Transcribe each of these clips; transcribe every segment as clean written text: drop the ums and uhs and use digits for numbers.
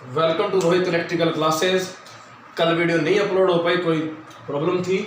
Welcome to Rohit electrical classes. कल video नहीं upload हो पाई, कोई प्रॉब्लम थी,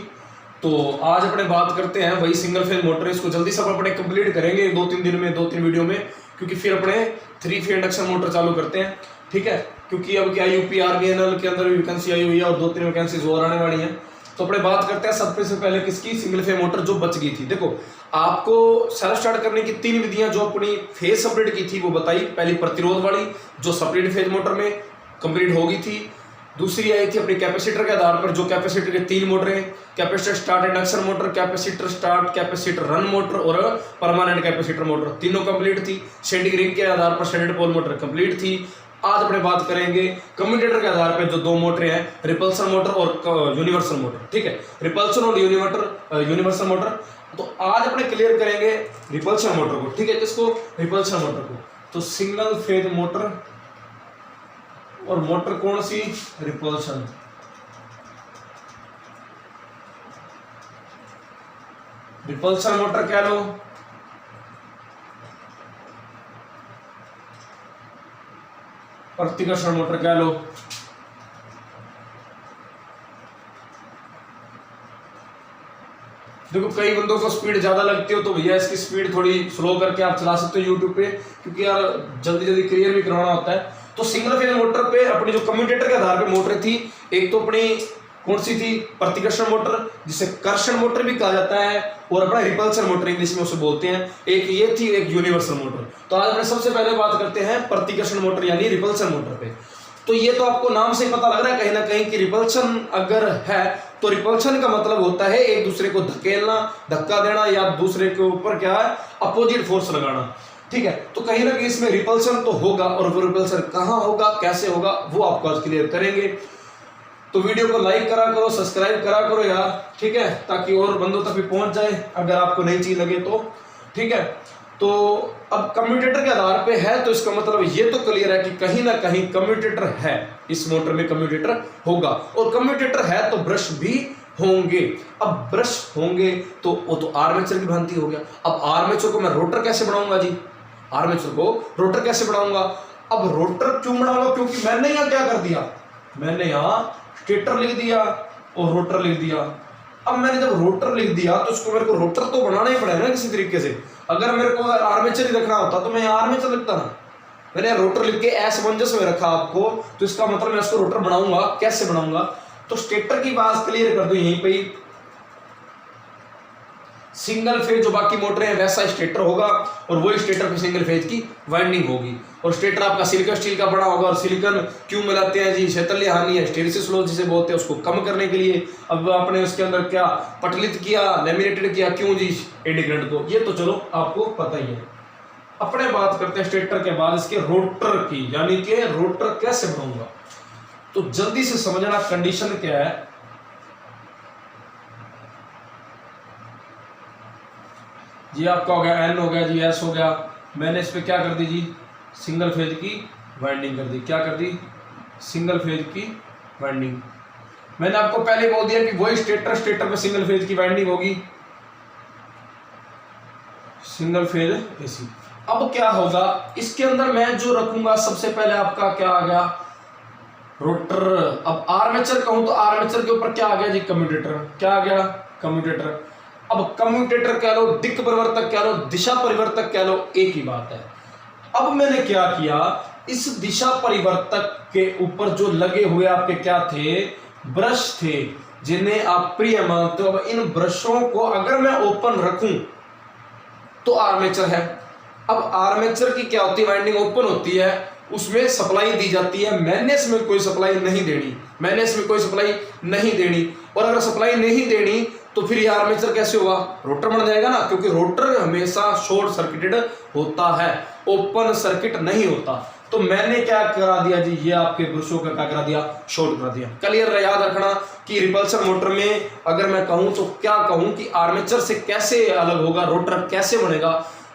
तो आज अपने बात करते हैं वही सिंगल फेज मोटर। इसको जल्दी से अपने कंप्लीट करेंगे 2-3 दिन में, 2-3 वीडियो में, क्योंकि फिर अपने 3 फेज इंडक्शन मोटर चालू करते हैं। ठीक है, क्योंकि अब क्या यूपी आरबीएनएल के अंदर वैकेंसी आई हुई है और 2-3 वैकेंसीज और आने वाली हैं। तो अपने बात करते हैं सबसे पहले किसकी, सिंगल फेज मोटर जो बच गई थी। देखो, आपको सेल्फ स्टार्ट करने की 3 विधियां जो अपनी फेज सेपरेट की थी वो बताई। पहली प्रतिरोध वाली जो सेपरेट फेज मोटर में कंप्लीट हो गई थी। दूसरी आई थी अपनी कैपेसिटर के आधार पर, जो कैपेसिटर के 3 मोटर हैं, capacitor start induction motor, capacitor start capacitor run motor और परमानेंट कैपेसिटर मोटर, तीनों कंप्लीट थी। स्टैंडिंग रिंग के आधार पर स्टैंडर्ड पोल मोटर कंप्लीट थी। आज अपने बात करेंगे कम्यूटेटर के आधार पर जो 2 मोटर हैं, रिपल्सन मोटर और यूनिवर्सल मोटर। ठीक है, रिपल्सन और यूनिवर्सल मोटर। तो आज अपने क्लियर करेंगे रिपल्सन मोटर को। ठीक है, किसको? रिपल्सन मोटर को। तो सिंगल फेज मोटर और मोटर कौन सी? रिपल्सन। रिपल्सन मोटर कह लो, प्रतिकर्षण मोटर कह लो। देखो, कई बंदों को स्पीड ज्यादा लगती हो तो भैया इसकी स्पीड थोड़ी स्लो करके आप चला सकते हो यूट्यूब पे, क्योंकि यार जल्दी जल्दी क्लियर भी करवाना होता है। तो सिंगल फेज मोटर पे अपनी जो कम्यूटेटर के आधार पे मोटर थी, एक तो अपनी कौन सी थी? प्रतिकर्षण मोटर, जिसे कर्षण मोटर भी कहा जाता है, और अपना रिपल्सन मोटर इंग्लिश में उसे बोलते हैं। एक ये थी, एक यूनिवर्सल मोटर। तो आज अपने सबसे पहले बात करते हैं प्रतिकर्षण मोटर यानी रिपल्सन मोटर पे। तो ये तो आपको नाम से पता लग रहा है कहीं ना कहीं कि रिपल्सन अगर है तो रिपल्सन का मतलब होता है एक दूसरे को धकेलना, धक्का देना, या दूसरे के ऊपर क्या है, अपोजिट फोर्स लगाना। ठीक है, तो कहीं ना कहीं इसमें रिपल्सन तो होगा, और वो रिपल्सन कहां होगा, कैसे होगा, वो आपको आज क्लियर करेंगे। तो वीडियो को लाइक करा करो, सब्सक्राइब करा करो यार, ठीक है, ताकि और बंदों तक भी पहुंच जाए अगर आपको नई चीज लगे तो। ठीक है, तो अब कम्यूटेटर के आधार पे है, तो इसका मतलब ये तो क्लियर है कि कहीं ना कहीं कम्यूटेटर है, इस मोटर में कम्यूटेटर होगा, और कम्यूटेटर है तो ब्रश भी होंगे। अब ब्रश होंगे तो वो तो आर्मेचर की भांति हो गया। अब आर्मेचर को मैं रोटर कैसे बनाऊंगा जी? आर्मेचर को रोटर कैसे बनाऊंगा? अब रोटर क्यों बनाऊंगा? क्योंकि मैंने यहां क्या कर दिया, मैंने यहां स्टेटर लिख दिया और रोटर लिख दिया। अब मैंने जब रोटर लिख दिया तो इसको मेरे को रोटर तो बनाना ही पड़ेगा ना किसी तरीके से। अगर मेरे को आर्मेचर ही रखना होता तो मैं यहाँ आर्मेचर लिखता ना, मैंने रोटर लिख के असमंजस में रखा आपको, तो इसका मतलब मैं इसको रोटर बनाऊंगा। कैसे बनाऊंगा? तो स्टेटर की बात क्लियर कर दूं यहीं पे ही। सिंगल फेज जो बाकी मोटरें हैं वैसा स्टेटर होगा, और वही स्टेटर पे सिंगल फेज की वाइंडिंग होगी। और स्टेटर आपका सिलिकॉन स्टील का बना होगा, और सिलिकॉन क्यों मिलाते हैं जी? शैतल्य हानि है, स्टेरिसिस लॉस जिसे बोलते हैं, उसको कम करने के लिए। अब आपने उसके अंदर क्या पटलित किया, लैमिनेटेड किया, क्यों जी? एडी ग्रेड को। ये तो चलो आपको पता ही है। अपने बात करते हैं स्टेटर के बाद इसके रोटर की, यानी कि रोटर कैसे बनाऊंगा। तो जल्दी से समझना कंडीशन क्या है। जी आपका हो गया एन, हो गया जी एस, हो गया। मैंने इस पे क्या कर दी जी? सिंगल फेज की वाइंडिंग कर दी। क्या कर दी? सिंगल फेज की वाइंडिंग। मैंने आपको पहले बोल दिया कि वही स्टेटर पे सिंगल फेज की वाइंडिंग होगी, सिंगल फेज एसी। अब क्या होगा इसके अंदर, मैं जो रखूंगा सबसे पहले आपका क्या आ गया? रोटर। अब आर्मेचर कहूं तो आर्मेचर के ऊपर क्या आ गया जी? कम्यूटेटर। क्या आ गया? कम्यूटेटर। अब कम्यूटेटर कह लो, दिक् परिवर्तक कह लो, दिशा परिवर्तक कह लो, एक ही बात है। अब मैंने क्या किया, इस दिशा परिवर्तक के ऊपर जो लगे हुए आपके क्या थे? ब्रश थे, जिन्हें आप प्रिय मानते हो। अब इन ब्रशों को अगर मैं ओपन रखूं तो आर्मेचर है। अब आर्मेचर की क्या होती है? वाइंडिंग ओपन होती है, उसमें सप्लाई दी जाती है। मैंने इसमें कोई सप्लाई नहीं देनी, मैंने इसमें कोई सप्लाई नहीं देनी। और अगर सप्लाई नहीं देनी तो फिर ये आर्मेचर कैसे होगा? रोटर बन जाएगा ना, क्योंकि रोटर हमेशा शॉर्ट सर्किटेड होता है, ओपन सर्किट नहीं होता। तो मैंने क्या करा दिया जी? ये आपके ब्रशों का क्या करा दिया? शॉर्ट करा दिया। क्लियर याद रखना कि रिपल्सन मोटर में अगर मैं कहूं तो क्या कहूं कि आर्मेचर से कैसे अलग होगा, रोटर कैसे बनेगा।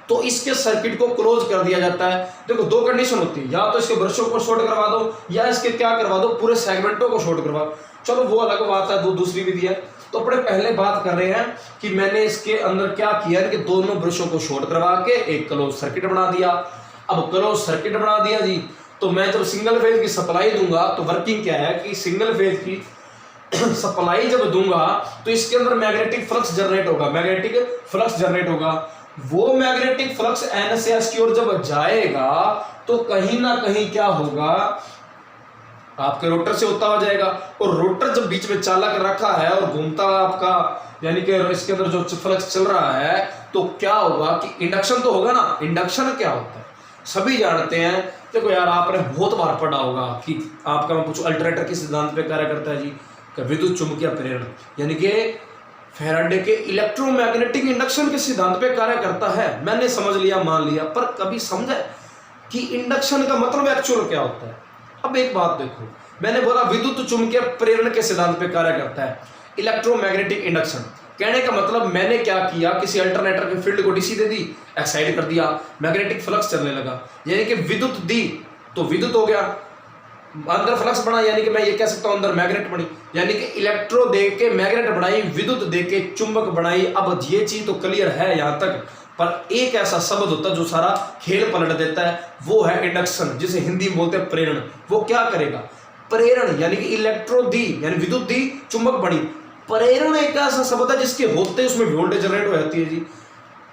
तो इसके सर्किट को क्लोज कर दिया जाता है। देखो, 2 कंडीशन होती है, या तो इसके ब्रशों को शॉर्ट करवा दो, या इसके क्या करवा दो? पूरे सेगमेंटों को शॉर्ट करवा। चलो वो अलग बात है, दूसरी विधि है। तो अपने पहले बात कर रहे हैं कि मैंने इसके अंदर क्या किया कि दोनों ब्रशों को शॉर्ट करवा के एक क्लोज सर्किट बना दिया। अब क्लोज सर्किट बना दिया जी, तो मैं जब सिंगल फेज की सप्लाई दूंगा तो वर्किंग क्या है कि सिंगल फेज की सप्लाई जब दूंगा तो इसके अंदर मैग्नेटिक फ्लक्स जनरेट होगा, मैग्नेटिक फ्लक्स जनरेट होगा। वो मैग्नेटिक फ्लक्स N से S की ओर जब जाएगा तो कहीं ना कहीं क्या होगा, आपके रोटर से होता हुआ जाएगा। और रोटर जब बीच में चालक रखा है और घूमता हुआ आपका, यानी कि इसके अंदर जो फ्लक्स चल रहा है, तो क्या होगा कि इंडक्शन तो होगा ना। इंडक्शन क्या होता है सभी जानते हैं। देखो यार, आपने बहुत बार पढ़ा होगा कि आपका मैं पूछूं अल्टरनेटर किस सिद्धांत पे कार्य करता है जी, विद्युत चुंबकीय प्रेरण, यानी कि फैराडे के इलेक्ट्रोमैग्नेटिक इंडक्शन के सिद्धांत पे कार्य करता है। मैंने समझ लिया, मान लिया, पर कभी समझा कि इंडक्शन का मतलब एक्चुअल क्या होता है। अब एक बात देखो, मैंने बोला विद्युत चुंबकीय प्रेरण के सिद्धांत पे कार्य करता है इलेक्ट्रोमैग्नेटिक इंडक्शन। कहने का मतलब मैंने क्या किया, किसी अल्टरनेटर के फील्ड को डीसी दे दी, एक्साइट कर दिया, मैग्नेटिक फ्लक्स चलने लगा, यानी कि विद्युत दी तो विद्युत हो गया, अंदर फ्लक्स बना, यानी कि मैं ये कह सकता हूं अंदर मैग्नेट बनी, यानी कि इलेक्ट्रो दे के मैग्नेट बनाई, विद्युत दे के चुंबक बनाई। अब ये चीज तो क्लियर है यहां तक, पर एक ऐसा शब्द होता है जो सारा खेल पलट देता है, वो है इंडक्शन, जिसे हिंदी में बोलते हैं प्रेरण। वो क्या करेगा, प्रेरण, यानी कि इलेक्ट्रो दी यानी विद्युत दी, चुंबक बनी। प्रेरण एक ऐसा शब्द है जिसके होते उसमें वोल्टेज जनरेट हो जाती है जी।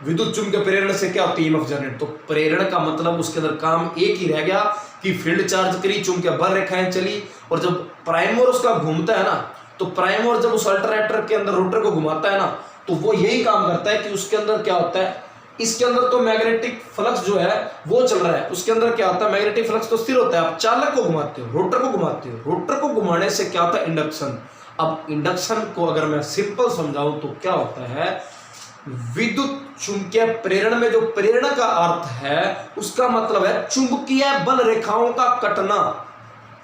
विद्युत चुंबकीय प्रेरण से क्या होती है, ईएमएफ जनरेट। तो प्रेरण का मतलब उसके अंदर काम एक ही रह गया कि फील्ड चार्ज करी, चुंबकीय बल रेखाएं चली, और जब प्राइमर उसका घूमता है ना, तो प्राइमर जब उस अल्टरनेटर के अंदर रोटर को घुमाता है ना, तो वो यही काम करता है कि उसके अंदर क्या होता है, इसके अंदर तो मैग्नेटिक फ्लक्स जो है वो चल रहा है, उसके अंदर क्या होता है, मैग्नेटिक फ्लक्स तो स्थिर होता है। आप चालक को घुमाते हो, रोटर को घुमाते हो, रोटर को घुमाने से क्या होता है, इंडक्शन। अब इंडक्शन को अगर मैं सिंपल समझाऊं तो क्या होता है, विद्युत चुंबकीय प्रेरण में जो प्रेरण का अर्थ है उसका मतलब है चुंबकीय बल रेखाओं का कटना,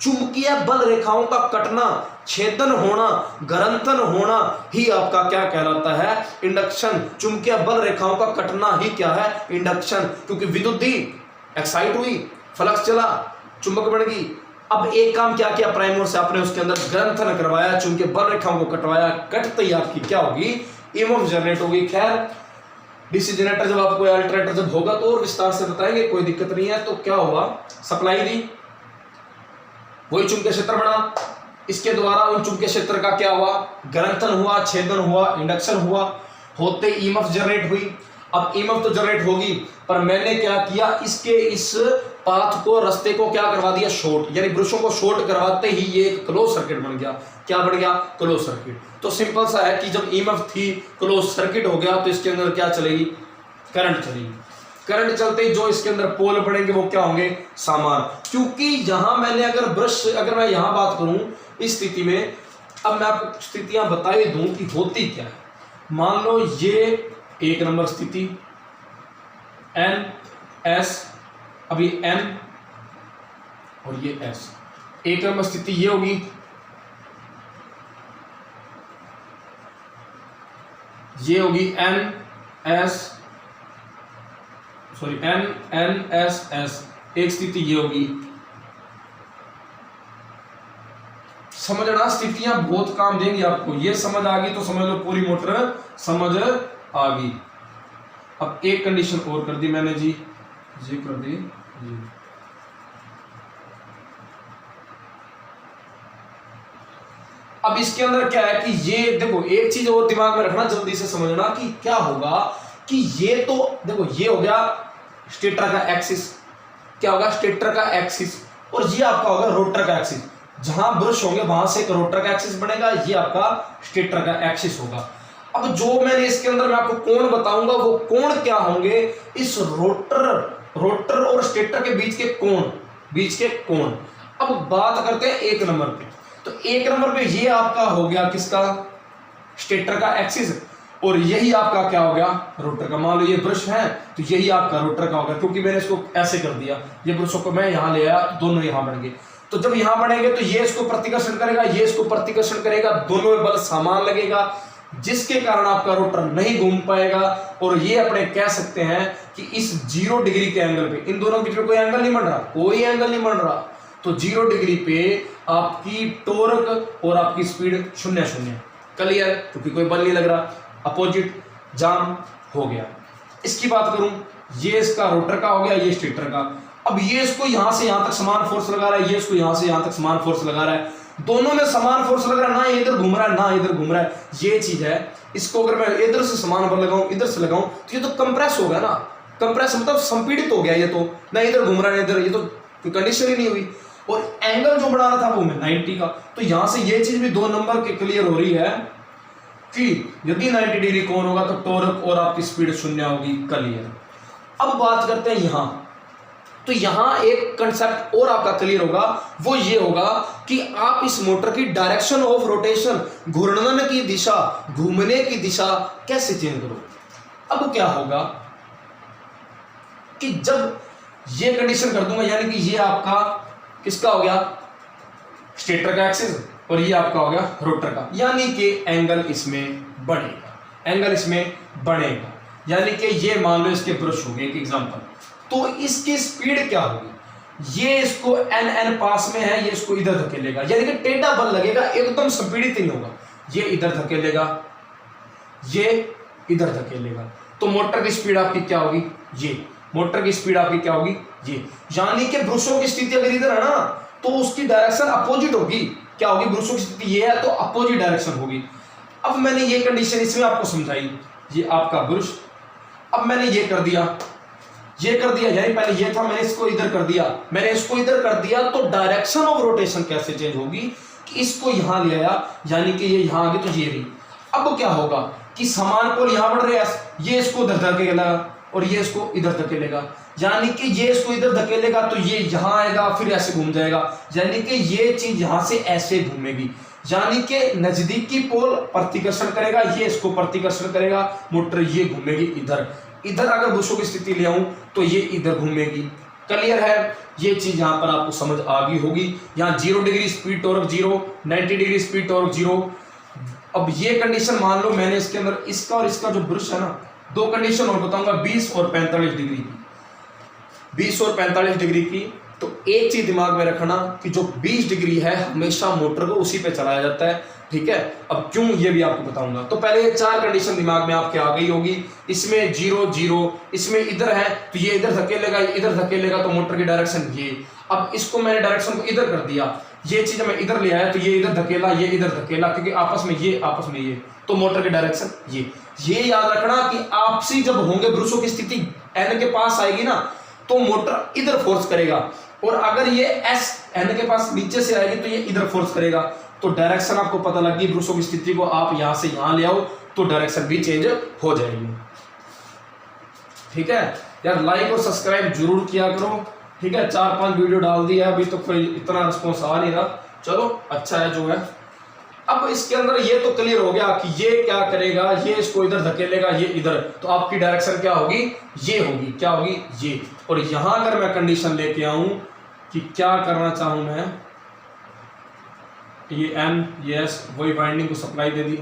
चुंबकीय बल रेखाओं का कटना, छेदन होना, गरंथन होना ही आपका क्या कहलाता है, इंडक्शन। चुंबकीय बल रेखाओं का कटना ही क्या है, इंडक्शन। क्योंकि विद्युत दी, एक्साइट हुई, फ्लक्स चला, चुंबक बन गई। अब एक काम क्या किया, प्राइमर से आपने उसके अंदर ग्रंथन करवाया, चुंबकीय बल रेखाओं को कटवाया, कटते ही आपकी क्या होगी, ईएमएफ जनरेट होगी। खैर डीसी जनरेटर जब आपको अल्टरनेटर जब होगा तो और विस्तार से बताएंगे, कोई दिक्कत नहीं है। तो क्या हुआ, सप्लाई दी, वही चुंबकीय क्षेत्र बना, इसके द्वारा उन चुंबकीय क्षेत्र का क्या हुआ, ग्रंथन हुआ, छेदन हुआ, इंडक्शन हुआ, होते ईएमएफ जनरेट हुई। अब ईएमएफ तो जनरेट होगी, पर मैंने क्या किया, इसके इस पाथ को, रास्ते को क्या करवा दिया, शॉर्ट, यानी ब्रशों को शॉर्ट करवाते ही ये एक क्लोज सर्किट बन गया। क्या बन गया, क्लोज सर्किट। तो सिंपल सा है कि जब ईएमएफ थी, क्लोज सर्किट हो गया, तो इसके अंदर क्या चलेगी, करंट चलेगी। करंट चलते ही जो इसके अंदर पोल पड़ेंगे वो क्या होंगे, समान। क्योंकि यहां मैंने अगर ब्रश, अगर मैं यहां बात करूं इस स्थिति में, अब मैं आपको स्थितियां बता ही दूं कि होती क्या है। मान लो ये एक नंबर स्थिति एन एस, अभी एन और ये एस, एक नंबर स्थिति ये होगी, ये होगी N S, sorry N N S S, एक स्थिति ये होगी। समझना, स्थितियां बहुत काम देंगी आपको, ये समझ आ गई तो समझ लो पूरी मोटर समझ आ गई। अब एक कंडीशन और कर दी मैंने जी, ये कर दी जी। अब इसके अंदर क्या है कि ये देखो, एक चीज और दिमाग में रखना, जल्दी से समझना कि क्या होगा कि ये तो देखो, ये हो गया स्टेटर का एक्सिस, क्या होगा, स्टेटर का एक्सिस, और ये आपका होगा रोटर का एक्सिस। जहां ब्रश होंगे वहां से एक रोटर का एक्सिस बनेगा, ये आपका स्टेटर का एक्सिस होगा। अब जो मैंने इसके अंदर मैं आपको कोण बताऊंगा, वो कोण क्या होंगे, इस रोटर और स्टेटर के बीच के कोण, बीच के कोण। अब बात करते हैं एक नंबर पे, तो एक नंबर पे ये आपका हो गया किसका, स्टेटर का एक्सिस, और यही आपका क्या हो गया, रोटर का। मान लो ये ब्रश है तो यही आपका रोटर का होगा, क्योंकि मैंने इसको ऐसे कर दिया, ये ब्रशों को मैं यहां ले आया, दोनों यहां बन गए। तो जब यहां बनेंगे तो ये इसको प्रतिकर्षण करेगा, ये इसको प्रतिकर्षण करेगा, दोनों में बल समान लगेगा, जिसके कारण आपका रोटर नहीं घूम पाएगा। और ये अपने कह सकते हैं कि इस 0 डिग्री के एंगल पे, इन दोनों के बीच में कोई एंगल नहीं बन रहा, कोई एंगल नहीं बन रहा, तो 0 डिग्री पे आपकी टॉर्क और आपकी स्पीड 0-0। क्लियर, क्योंकि कोई बल नहीं लग रहा, अपोजिट जाम हो गया। इसकी बात करूं, ये इसका रोटर का हो गया, ये स्टेटर का। अब ये इसको यहां से यहां तक समान फोर्स लगा रहा है, ये इसको यहां से यहां तक समान फोर्स लगा रहा है, दोनों में समान फोर्स लग रहा है, ना इधर घूम रहा है ना इधर घूम रहा है। ये चीज है, इसको अगर मैं इधर से समान बल लगाऊं इधर से लगाऊं तो ये तो कंप्रेस हो गया ना, कंप्रेस मतलब संपीड़ित हो गया, ये तो ना इधर घूम रहा है इधर, ये तो कोई कंडीशन ही नहीं हुई। और एंगल जो बना रहा था वो मैं 90 का, तो यहां से ये चीज भी 2 नंबर के क्लियर हो रही है कि यदि 90 डिग्री कोण होगा तो टॉर्क और आपकी स्पीड शून्य होगी, क्लियर। अब बात करते हैं यहां, तो यहां एक कंसेप्ट और आपका क्लियर होगा, वो ये होगा कि आप इस मोटर की डायरेक्शन ऑफ रोटेशन, घूर्णन की दिशा, घूमने की दिशा कैसे चेंज करो। अब क्या होगा कि जब ये कंडीशन कर दूंगा, यानी कि ये आपका किसका हो गया, स्टेटर का एक्सिस, और ये आपका हो गया रोटर का, यानी कि एंगल इसमें बढ़ेगा, एंगल इसमें बढ़ेगा, यानी कि ये मान लो इसके ब्रश हो गए एक एग्जांपल, तो इसकी स्पीड क्या होगी, ये इसको एन पास में है, ये इसको इधर धकेलेगा, यानी कि टेढ़ा बल लगेगा, एकदम संपीड़ित नहीं होगा, ये इधर धकेलेगा, ये इधर धकेलेगा, तो मोटर की स्पीड आपकी क्या होगी, ये मोटर की स्पीड आपकी क्या होगी, ये, यानी कि ब्रुशों की स्थिति अगर इधर है ना तो उसकी डायरेक्शन अपोजिट होगी, क्या होगी, ब्रुशों की स्थिति ये है तो अपोजिट डायरेक्शन होगी। अब मैंने ये कंडीशन इसमें आपको समझाई, ये आपका ब्रुश, अब मैंने ये कर दिया, यानी पहले ये था, मैंने इसको इधर कर दिया, मैंने इसको इधर कर दिया, तो डायरेक्शन ऑफ रोटेशन कैसे चेंज होगी कि इसको यहां ले आया, यानी कि ये यहां आ गई, तो ये रही। अब क्या होगा कि समान पोल यहां बढ़ रहे हैं, ये इसको इधर धकेलेगा और ये इसको इधर धकेलेगा, यानी कि ये इसको इधर धकेलेगा तो ये यहां आएगा, फिर ऐसे घूम जाएगा, यानी कि ये चीज यहां से ऐसे घूमेगी, यानी कि नजदीकी पोल प्रतिकर्षण करेगा, ये इसको प्रतिकर्षण करेगा, मोटर ये घूमेगी इधर, इधर अगर ब्रुशों की स्थिति ले आऊं तो ये इधर घूमेगी, क्लियर है, ये चीज यहां पर आपको समझ आ गई होगी। यहां 0 degree speed torque 0, 90 degree speed torque 0। अब ये कंडीशन मान लो मैंने इसके अंदर इसका और इसका जो ब्रुश है ना, 2 कंडीशन और बताऊंगा, 20 और 45 डिग्री की, 20 और 45 डिग्री की। तो एक चीज दिमाग में रखना कि जो 20 डिग्री है हमेशा मोटर को उसी पे चलाया जाता है, ठीक है। अब क्यों ये भी आपको बताऊंगा। तो पहले ये 4 कंडीशन दिमाग में आपके आ गई होगी, इसमें 0 0, इसमें इधर है तो ये इधर धकेलेगा, इधर धकेलेगा, तो मोटर की डायरेक्शन ये। अब इसको मैंने डायरेक्शन को इधर कर दिया, ये चीज मैं इधर ले आया तो ये इधर धकेला, ये इधर धकेला, क्योंकि आपस में ये, तो मोटर की डायरेक्शन ये याद रखना कि आपसी जब होंगे ब्रुशों की स्थिति एन के पास आएगी ना तो मोटर इधर फोर्स करेगा, और अगर ये एस एन के पास नीचे से आएगी तो ये इधर फोर्स करेगा। तो डायरेक्शन आपको पता लग गई, ब्रुशों की स्थिति को आप यहां से यहां ले आओ तो डायरेक्शन भी चेंज हो जाएगी, ठीक है यार। लाइक और सब्सक्राइब जरूर किया करो, ठीक है। 4-5 वीडियो डाल दिया, अभी तो कोई इतना रिस्पॉन्स आ नहीं रहा, चलो अच्छा है जो है। अब इसके अंदर ये तो क्लियर हो गया कि ये क्या करेगा, ये इसको इधर धकेलेगा, ये इधर, तो आपकी डायरेक्शन क्या होगी, ये होगी, क्या होगी, ये। और यहां अगर मैं कंडीशन लेके आऊं कि क्या करना चाहूं मैं, ये एन ये एस वही वाइंडिंग को सप्लाई दे दी,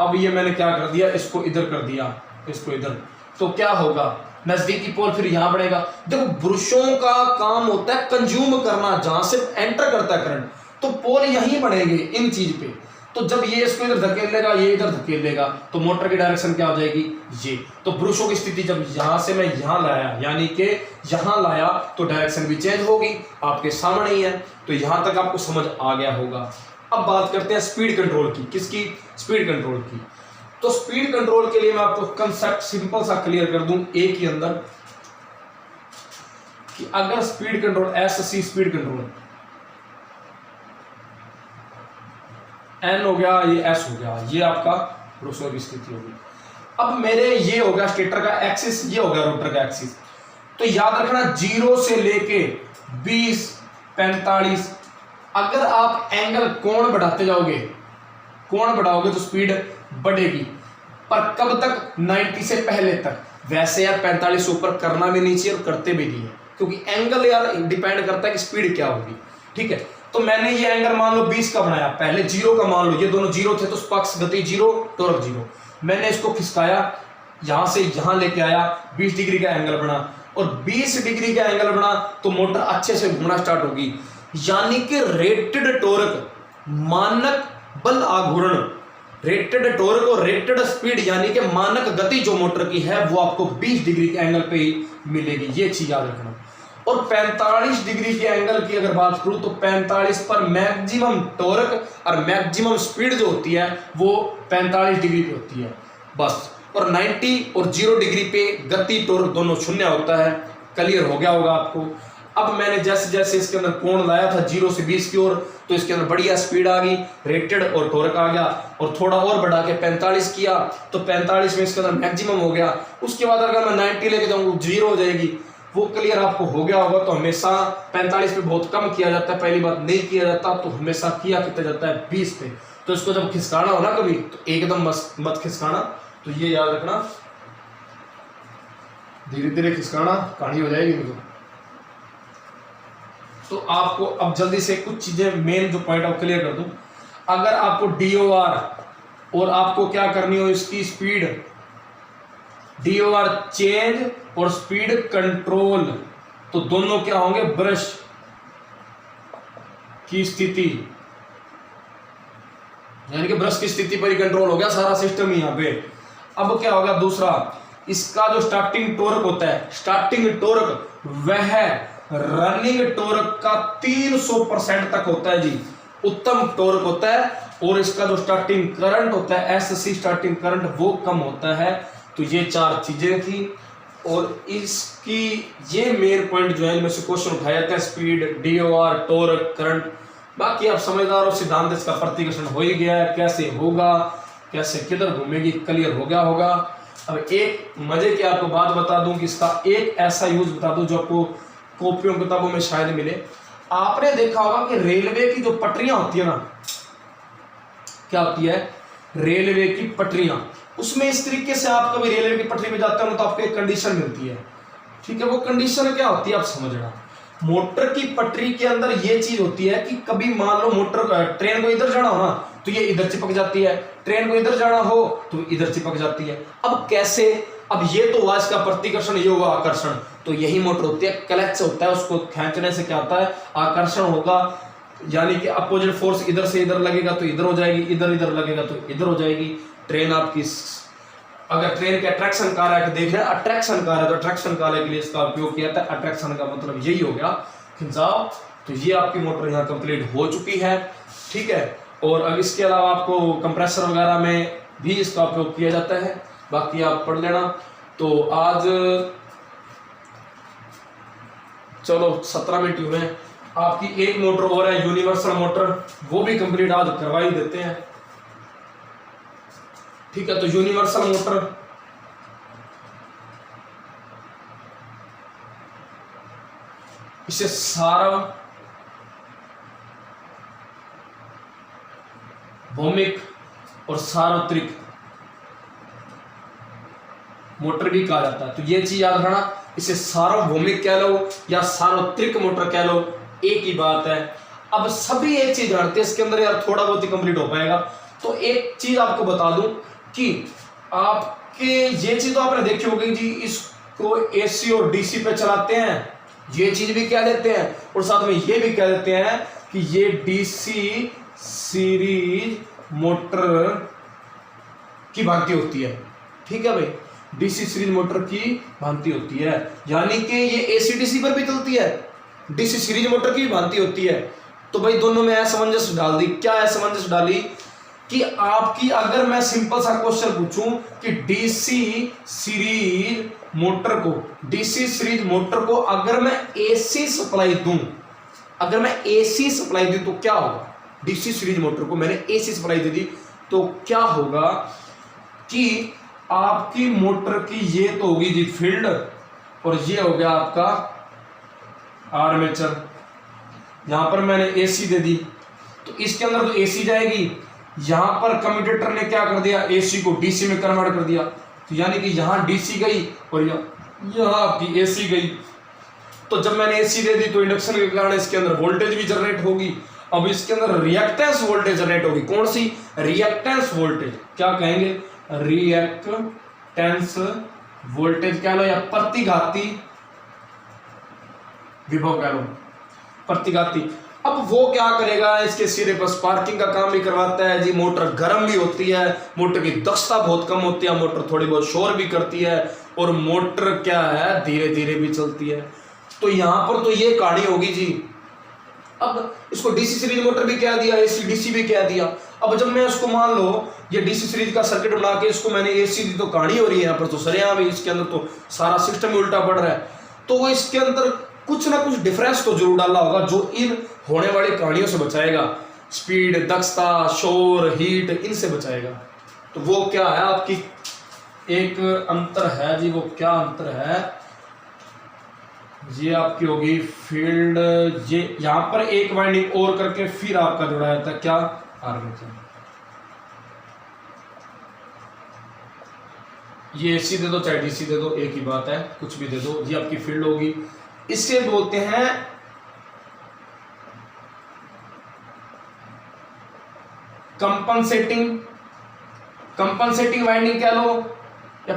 अब ये मैंने क्या कर दिया, इसको इधर कर दिया, इसको इधर, तो क्या होगा, नजदीकी पोल फिर यहां बढ़ेगा। देखो ब्रुशों का काम होता है कंज्यूम करना, जहां से एंटर करता है करंट, तो पोल यहीं बढ़ेंगे इन चीज पे। तो जब ये इसको इधर धकेलेगा, ये इधर धकेलेगा, तो मोटर की डायरेक्शन क्या हो जाएगी, ये। तो ब्रुशों की स्थिति जब यहां से मैं यहां लाया, यानी कि यहां लाया, तो डायरेक्शन भी चेंज होगी, आपके सामने ही है। तो यहां तक आपको समझ आ गया होगा। अब बात करते हैं स्पीड कंट्रोल की, किसकी, स्पीड कंट्रोल की। तो स्पीड कंट्रोल के लिए मैं आपको कंसेप्ट सिंपल सा क्लियर कर दूं एक ही अंदर, कि अगर speed control SC speed control N हो गया, ये एस हो गया, ये आपका ब्रुशों की स्थिति होगी। अब मेरे ये हो गया स्टेटर का एक्सिस, ये हो गया रोटर का एक्सिस। तो याद रखना 0 से लेके 20 45, अगर आप एंगल कोण बढ़ाते जाओगे, कोण बढ़ाओगे तो स्पीड बढ़ेगी, पर कब तक, 90 से पहले तक। वैसे यार 45 से ऊपर करना भी नहीं चाहिए और करते भी नहीं है, क्योंकि एंगल यार डिपेंड करता है कि स्पीड क्या होगी, ठीक है। तो मैंने ये एंगल मान लो 20 का बनाया, पहले 0 का मान लो, ये दोनों 0 थे तो पक्ष गति 0 टॉर्क 0। मैंने इसको खिसकाया, यहां से यहां लेके आया, 20 डिग्री का एंगल बना, और 20 डिग्री का एंगल बना तो मोटर अच्छे से घूमना स्टार्ट होगी, यानी कि रेटेड टॉर्क, मानक बल आघूर्ण रेटेड टॉर्क और रेटेड स्पीड यानी कि मानक गति जो मोटर की है वो आपको 20 डिग्री के एंगल पे ही मिलेगी, ये चीज याद रखना। और 45 डिग्री के एंगल की अगर बात करूं तो 45 पर मैक्सिमम टॉर्क और मैक्सिमम स्पीड जो होती है वो 45 डिग्री पे होती है बस। और 90 और 0 डिग्री पे गति टॉर्क दोनों शून्य होता है। क्लियर हो गया होगा आपको। अब मैंने जैसे जैसे इसके अंदर कोण लाया था 0 से 20 की ओर, तो इसके अंदर बढ़िया स्पीड आ गई, रेटेड और टॉर्क आ गया। और थोड़ा और बढ़ा के 45 किया तो 45 में इसके अंदर मैक्सिमम हो गया। उसके बाद अगर मैं 90 लेके जाऊंगा 0 हो जाएगी। वो क्लियर आपको हो गया होगा। तो हमेशा 45 पे बहुत कम किया जाता है, पहली बात नहीं किया जाता, तो हमेशा किया कितना जाता है 20 पे। तो इसको जब खिसकाना हो ना कभी तो एकदम मत खिसकाना, तो ये याद रखना, धीरे धीरे खिसकाना, कहानी हो जाएगी मुझे। तो आपको अब जल्दी से कुछ चीजें मेन जो पॉइंट आप क्लियर कर दूं। अगर आपको DOR और आपको क्या करनी हो इसकी स्पीड, DOR चेंज और स्पीड कंट्रोल, तो दोनों क्या होंगे, ब्रश की स्थिति, यानी कि ब्रश की स्थिति पर ही कंट्रोल हो गया सारा सिस्टम यहां पे। अब क्या होगा दूसरा, इसका जो स्टार्टिंग टॉर्क होता है, स्टार्टिंग टॉर्क वह रनिंग टॉर्क का 300% तक होता है जी, उत्तम टॉर्क होता है। और इसका जो स्टार्टिंग करंट होता है SC स्टार्टिंग करंट वो कम होता है। तो ये 4 चीजें थी। और इसकी ये मेन पॉइंट जो है इनमें से क्वेश्चन उठाया जाता है, स्पीड, DOR, टॉर्क, करंट। बाकी आप समझदार हो, सिद्धांत इसका प्रतिकर्षण हो ही गया है, कैसे होगा, कैसे किधर घूमेगी, क्लियर हो गया होगा। अब एक मजे की आपको बात बता दूं कि इसका एक ऐसा यूज बता दूं जो आपको कॉपियों किताबों में शायद मिले। आपने देखा होगा कि रेलवे की जो पटरियां होती है ना, क्या होती है, रेलवे की पटरियां, उसमें इस तरीके से आप कभी रेलवे की पटरी में जाते हो ना तो आपको एक कंडीशन मिलती है, ठीक है। वो कंडीशन क्या होती है आप समझना। मोटर की पटरी के अंदर ये चीज होती है कि कभी मान लो मोटर ट्रेन को इधर जाना हो ना तो ये इधर चिपक जाती है, ट्रेन को इधर जाना हो तो इधर चिपक जाती है। अब कैसे, अब ये तो हुआ इसका प्रतिकर्षण, ये हुआ आकर्षण। तो यही मोटर होती है, क्लच होता है, उसको खींचने से क्या होता है, आकर्षण होगा, यानी कि अपोजिट फोर्स इधर से इधर लगेगा तो इधर हो जाएगी, इधर इधर लगेगा तो इधर हो जाएगी। ट्रेन आपकी, अगर ट्रेन के अट्रैक्शन कार्य देख रहे हैं, अट्रैक्शन कार्य, तो अट्रैक्शन कार्य के लिए इसका उपयोग किया था। अट्रैक्शन का मतलब यही हो गया, खिंचाव। तो ये आपकी मोटर यहाँ कंप्लीट हो चुकी है, ठीक है। और अब इसके अलावा आपको कंप्रेसर वगैरह में भी इसका उपयोग किया जाता है, बाकी आप पढ़ लेना। तो आज चलो 17 मिनट हुए हैं। आपकी एक मोटर और है यूनिवर्सल मोटर, वो भी कंप्लीट आज करवा ही देते हैं, ठीक है। तो यूनिवर्सल मोटर, इसे सार्वभौमिक और सार्वत्रिक मोटर भी कहा जाता है। तो ये चीज याद रखना, इसे सार्वभौमिक कह लो या सार्वत्रिक मोटर कह लो, एक ही बात है। अब सभी एक चीज जानते हैं इसके अंदर, यार थोड़ा बहुत ही कंप्लीट हो पाएगा। तो एक चीज आपको बता दूं कि आपके ये चीज तो आपने देखी होगी जी, इसको AC और DC पे चलाते हैं, ये चीज भी कह देते हैं। और साथ में ये भी कह देते हैं कि ये DC सीरीज मोटर की भांति होती है, ठीक है भाई, DC सीरीज मोटर की भांति होती है, यानी कि ये AC-DC पर भी चलती है, DC सीरीज मोटर की भी भांति होती है। तो भाई दोनों में असमंजस डाल दी। क्या असमंजस डाली कि आपकी, अगर मैं सिंपल सा क्वेश्चन पूछूं कि DC सीरीज मोटर को, DC सीरीज मोटर को अगर मैं AC सप्लाई दूं, अगर मैं AC सप्लाई दूं तो क्या होगा, DC सीरीज मोटर को मैंने AC सप्लाई दे दी तो क्या होगा कि आपकी मोटर की ये तो होगी जी फील्ड, और ये हो गया आपका आर्मेचर। यहां पर मैंने AC दे दी तो इसके अंदर तो AC जाएगी, यहां पर कम्यूटेटर ने क्या कर दिया, AC को DC में कन्वर्ट कर दिया। तो यानी कि यहां DC गई और यहां आपकी AC गई। तो जब मैंने AC दे दी तो इंडक्शन के कारण इसके अंदर वोल्टेज भी जनरेट होगी। अब इसके अंदर रिएक्टेंस वोल्टेज जनरेट होगी, कौन सी, रिएक्टेंस वोल्टेज, क्या कहेंगे, रिएक्टेंस वोल्टेज कह लो या प्रतिघाती विभव कह लो, प्रतिघाती। अब वो क्या करेगा, इसके सिरे पर स्पार्किंग का काम भी करवाता है जी। मोटर गर्म भी होती है, मोटर की दक्षता बहुत कम होती है, मोटर थोड़ी बहुत शोर भी करती है, और मोटर क्या है धीरे धीरे भी चलती है। तो यहां पर तो ये कहानी होगी जी। अब इसको डीसी सीरीज मोटर भी क्या दिया, एसी डीसी भी क्या दिया। अब जब मैं इसको मान लो ये डीसी सीरीज का सर्किट बना के इसको मैंने एसी दी, तो कहानी हो रही है यहाँ पर, तो सरेआम इसके अंदर तो सारा सिस्टम ही उल्टा पड़ रहा है। तो वो इसके अंदर कुछ ना कुछ डिफरेंस तो जरूर डाला होगा जो इन होने वाली कहानियों से बचाएगा, स्पीड, दक्षता, शोर, हीट, इनसे बचाएगा। तो वो क्या है आपकी एक अंतर है जी। वो क्या अंतर है, ये आपकी होगी फील्ड, ये यहां पर एक वाइंडिंग और करके फिर आपका जुड़ा जाता है क्या, आर्मेचर। ये एसी दे दो चाहे डीसी दे दो, एक ही बात है, कुछ भी दे दो, ये आपकी फील्ड होगी। इससे बोलते हैं कंपनसेटिंग, कंपनसेटिंग वाइंडिंग कह लो या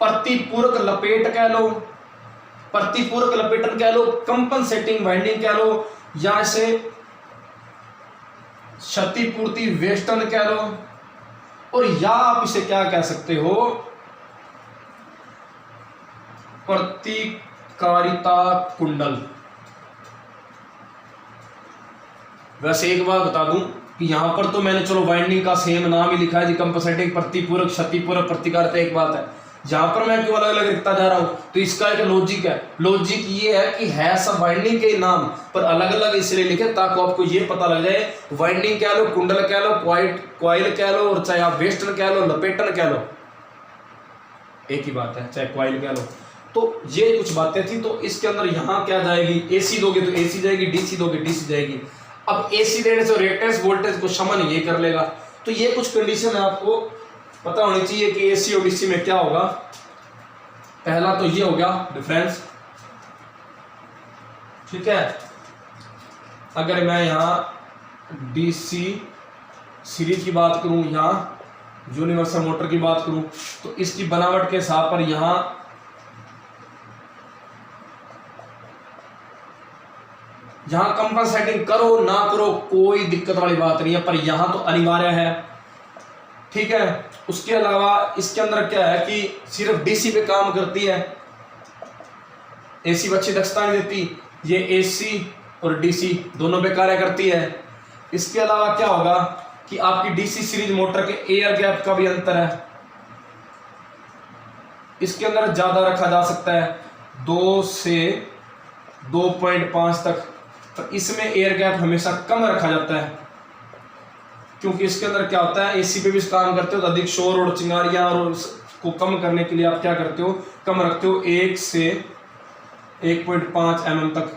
प्रतिपूरक लपेट कह लो, प्रतिपूरक लपेटन कह लो, कंपनसेटिंग वाइंडिंग कह लो, या इसे क्षतिपूर्ति वेस्टर्न कह लो, और या आप इसे क्या कह सकते हो, प्रतिकारिता कुंडल। वैसे एक बात बता दूं कि यहां पर तो मैंने चलो वाइंडिंग का सेम नाम ही लिखा है जी, कंपनसेटिंग, प्रतिपूरक, क्षतिपूरक, प्रतिकारिता एक बात है। जहां पर मैं क्यों अलग अलग लिखता जा रहा हूं, तो इसका एक लॉजिक है। लॉजिक ये है कि है सब वाइंडिंग के नाम पर अलग अलग इसलिए लिखे ताकि आपको ये पता लग जाए, वाइंडिंग कह लो, कुंडल कह लो, क्वाइल कह लो, और चाहे आप वेस्टर्न कह लो, लपेटन कह लो, एक ही बात है, चाहे क्वाइल कह लो। तो ये कुछ बातें थी। तो इसके अंदर यहां क्या जाएगी, एसी दोगे तो एसी जाएगी, डीसी दोगे डीसी जाएगी। अब एसी देने से रेटेंस वोल्टेज को शमन ये कर लेगा। तो ये कुछ कंडीशन है आपको पता होनी चाहिए कि एसी और डीसी में क्या होगा। पहला तो ये हो गया डिफरेंस, ठीक है। अगर मैं यहां डीसी सीरीज की बात करूं, यहां यूनिवर्सल मोटर की बात करूं, तो इसकी बनावट के हिसाब पर यहां कंपनसेटिंग करो ना करो कोई दिक्कत वाली बात नहीं है, पर यहां तो अनिवार्य है, ठीक है। उसके अलावा इसके अंदर क्या है कि सिर्फ डीसी पे काम करती है, एसी अच्छी दक्षता नहीं देती। ये एसी और डीसी दोनों पे कार्य करती है। इसके अलावा क्या होगा कि आपकी डीसी सीरीज मोटर के एयर गैप का भी अंतर है, इसके अंदर ज्यादा रखा जा सकता है 2 से 2.5 तक, पर इसमें एयर गैप हमेशा कम रखा जाता है, क्योंकि इसके अंदर क्या होता है, एसी पे भी काम करते हो तो अधिक शोर और चिंगारियां और को कम करने के लिए आप क्या करते हो, कम रखते हो 1 से 1.5 mm तक,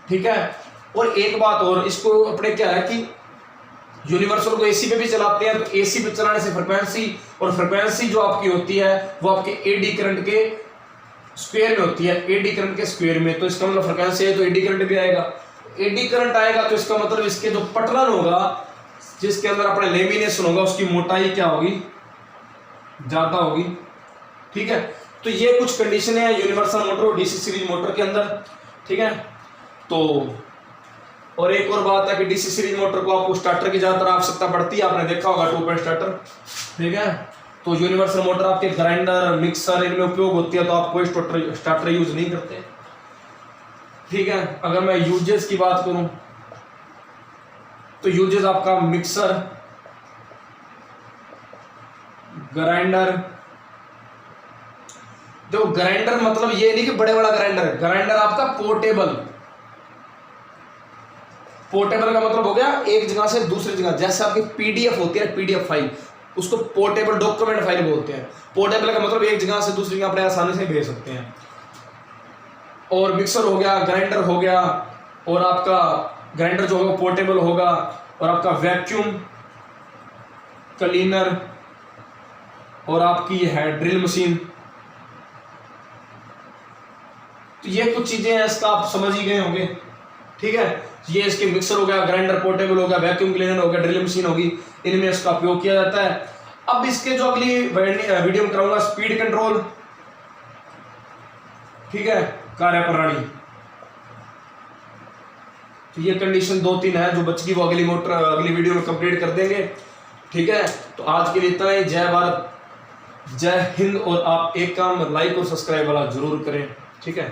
ठीक है। और एक बात और, इसको अपने क्या है कि यूनिवर्सल को एसी पे भी चलाते हैं, तो एसी पे चलाने से फ्रिक्वेंसी जो आपकी होती है वो आपके एडी करंट के स्क्वायर में होती है, एडी करंट के स्क्वायर में। तो इसका मतलब फ्रिक्वेंसी है तो एडी करंट भी आएगा, एडी करंट आएगा तो इसका मतलब इसके जो पटलन होगा, जिसके अंदर अपने लेमिनेशन होगा, उसकी मोटाई क्या होगी, ज्यादा होगी, ठीक है। तो ये कुछ कंडीशन है यूनिवर्सल मोटर और डीसी सीरीज मोटर के अंदर, ठीक है। तो और एक और बात है कि डीसी सीरीज मोटर को आपको स्टार्टर की ज्यादातर आवश्यकता पड़ती है, आपने देखा होगा 2 स्टार्टर, ठीक है। तो यूनिवर्सल मोटर आपके ग्राइंडर, मिक्सर इनमें उपयोग होती है, तो आप कोई स्टार्टर यूज नहीं करते, ठीक है। अगर मैं यूजेस की बात करूं तो यूजेस आपका मिक्सर, ग्राइंडर, जो ग्राइंडर मतलब ये नहीं कि बड़े बड़ा ग्राइंडर आपका पोर्टेबल का मतलब हो गया एक जगह से दूसरी जगह, जैसे आपकी पीडीएफ होती है, पीडीएफ फाइल, उसको पोर्टेबल डॉक्यूमेंट फाइल बोलते हैं। पोर्टेबल का मतलब एक जगह से दूसरी जगह अपने आसानी से भेज सकते हैं। और मिक्सर हो गया, ग्राइंडर हो गया, और आपका ग्राइंडर जो होगा पोर्टेबल होगा, और आपका वैक्यूम क्लीनर, और आपकी है ड्रिल मशीन। तो ये कुछ चीजें हैं, इसका आप समझ ही गए होंगे, ठीक है। ये इसके मिक्सर हो गया, ग्राइंडर पोर्टेबल हो गया, वैक्यूम क्लीनर हो गया, ड्रिल मशीन होगी, इनमें इसका उपयोग किया जाता है। अब इसके जो अगली वीडियो में कराऊंगा स्पीड कंट्रोल, ठीक है, कार्य प्रणाली। तो ये कंडीशन 2-3 है जो बच गई, वो अगली मोटर अगली वीडियो में कंप्लीट कर देंगे। ठीक है, तो आज के लिए इतना ही। जय भारत, जय हिंद। और आप एक काम लाइक और सब्सक्राइब वाला जरूर करें। ठीक है।